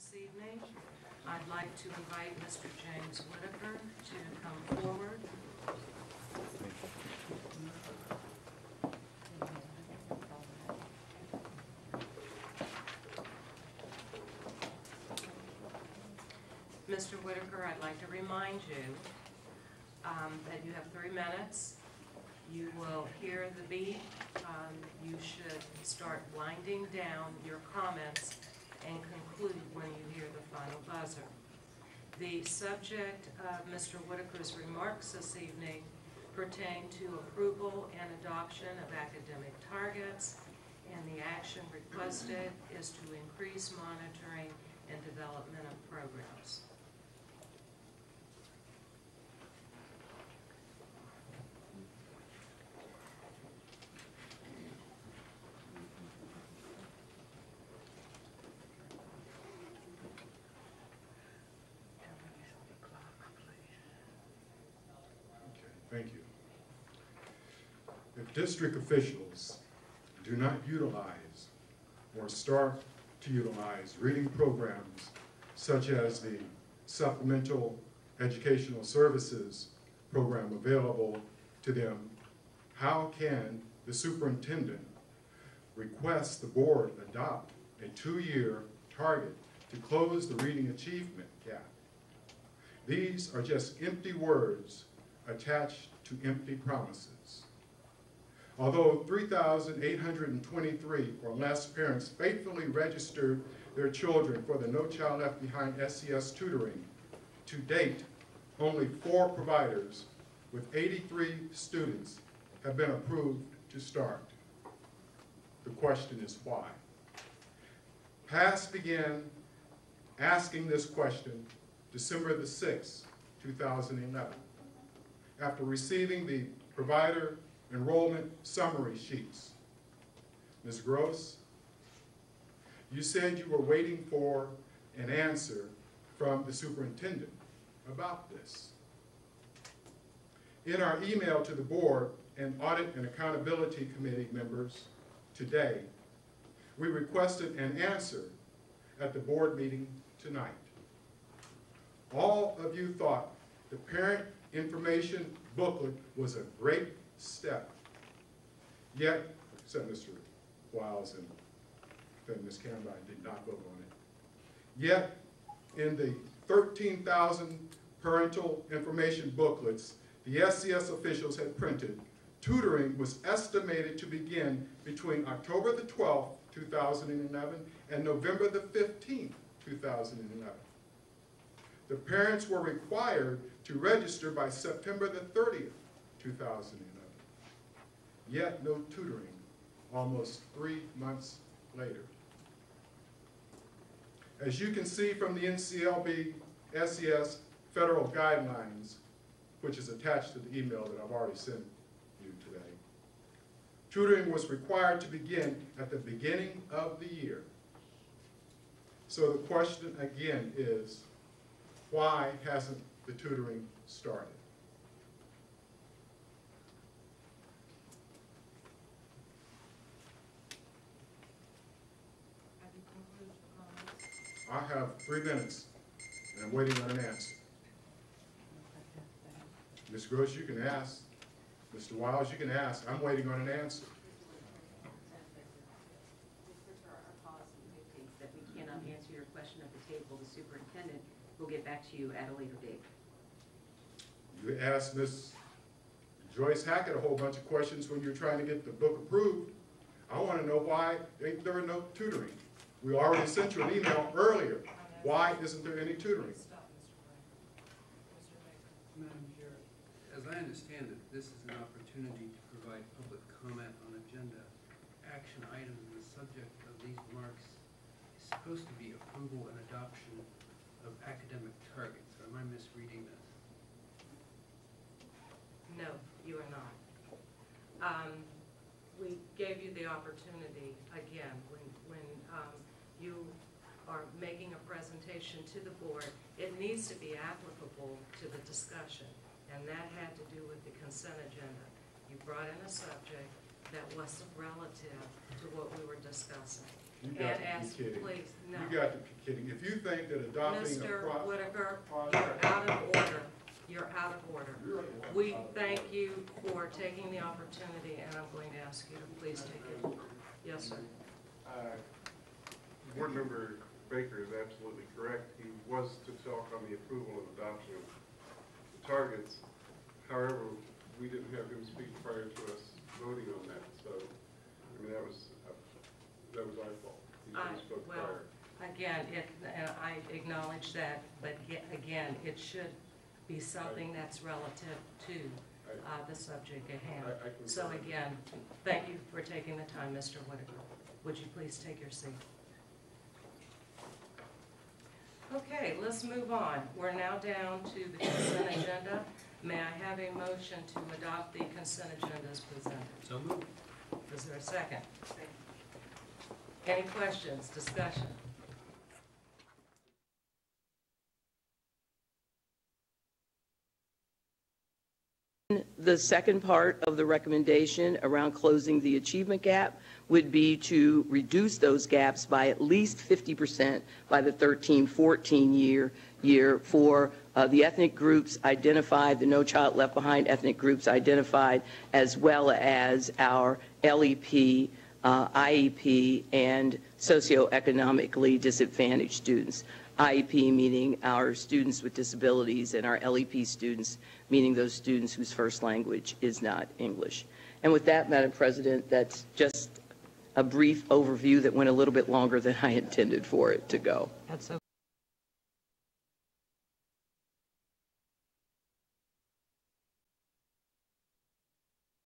this evening. I'd like to invite Mr. James Whitaker to come forward. Mr. Whitaker, I'd like to remind you that you have 3 minutes. You will hear the beep. You should start winding down your comments and conclude when you hear the final buzzer. The subject of Mr. Whitaker's remarks this evening pertain to approval and adoption of academic targets, and the action requested is to increase monitoring and development of programs. Thank you. If district officials do not utilize or start to utilize reading programs such as the Supplemental Educational Services program available to them, how can the superintendent request the board adopt a 2-year target to close the reading achievement gap? These are just empty words attached to empty promises. Although 3,823 or less parents faithfully registered their children for the No Child Left Behind SES tutoring, to date, only 4 providers with 83 students have been approved to start. The question is why? PASS began asking this question December the 6th, 2011. After receiving the provider enrollment summary sheets. Ms. Gross, you said you were waiting for an answer from the superintendent about this. In our email to the board and Audit and Accountability Committee members today, we requested an answer at the board meeting tonight. All of you thought the parent information booklet was a great step. Yet, except Mr. Wiles and Ms. Cambine did not vote on it. Yet, in the 13,000 parental information booklets the SCS officials had printed, tutoring was estimated to begin between October the 12th, 2011 and November the 15th, 2011. The parents were required to register by September the 30th, 2011. Yet no tutoring almost 3 months later. As you can see from the NCLB SES federal guidelines, which is attached to the email that I've already sent you today, tutoring was required to begin at the beginning of the year. So the question again is, why hasn't the tutoring started? I have 3 minutes, and I'm waiting on an answer. Ms. Gross, you can ask. Mr. Wiles, you can ask. I'm waiting on an answer. Our policy dictates that we cannot answer your question at the table. The superintendent will get back to you at a later date. You asked Ms. Joyce Hackett a whole bunch of questions when you were trying to get the book approved. I want to know why there were no tutoring. We already sent you an email earlier. Why isn't there any tutoring? Madam Chair, as I understand it, this is an opportunity to provide public comment on agenda action items, and the subject of these remarks is supposed to be approval and adoption of academic targets. Or am I misreading this? No, you are not. We gave you the opportunity, again, when you are making a presentation to the board, it needs to be applicable to the discussion, and that had to do with the consent agenda. You brought in a subject that wasn't relative to what we were discussing. You got And to ask, be kidding. please, no. You got to be kidding. If you think that adopting a Mr. Whitaker, you're out of order. You're out of order. We thank you for taking the opportunity, and I'm going to ask you to please take it. Yes, sir. Board Member Baker is absolutely correct. He was to talk on the approval and adoption of the targets. However, we didn't have him speak prior to us voting on that, so, I mean, that was our fault. He spoke Well, prior. again, and I acknowledge that, but again, it should be something that's relative to the subject at hand. So again, thank you for taking the time, Mr. Whitaker. Would you please take your seat? Okay, let's move on. We're now down to the consent agenda. May I have a motion to adopt the consent agenda as presented? So moved. Is there a second? Any questions, discussion? The second part of the recommendation around closing the achievement gap would be to reduce those gaps by at least 50% by the 13-14 year for the ethnic groups identified, the No Child Left Behind ethnic groups identified, as well as our LEP, IEP, and socioeconomically disadvantaged students. IEP meaning our students with disabilities, and our LEP students meaning those students whose first language is not English. And with that, Madam President, that's just a brief overview that went a little bit longer than I intended for it to go. That's okay.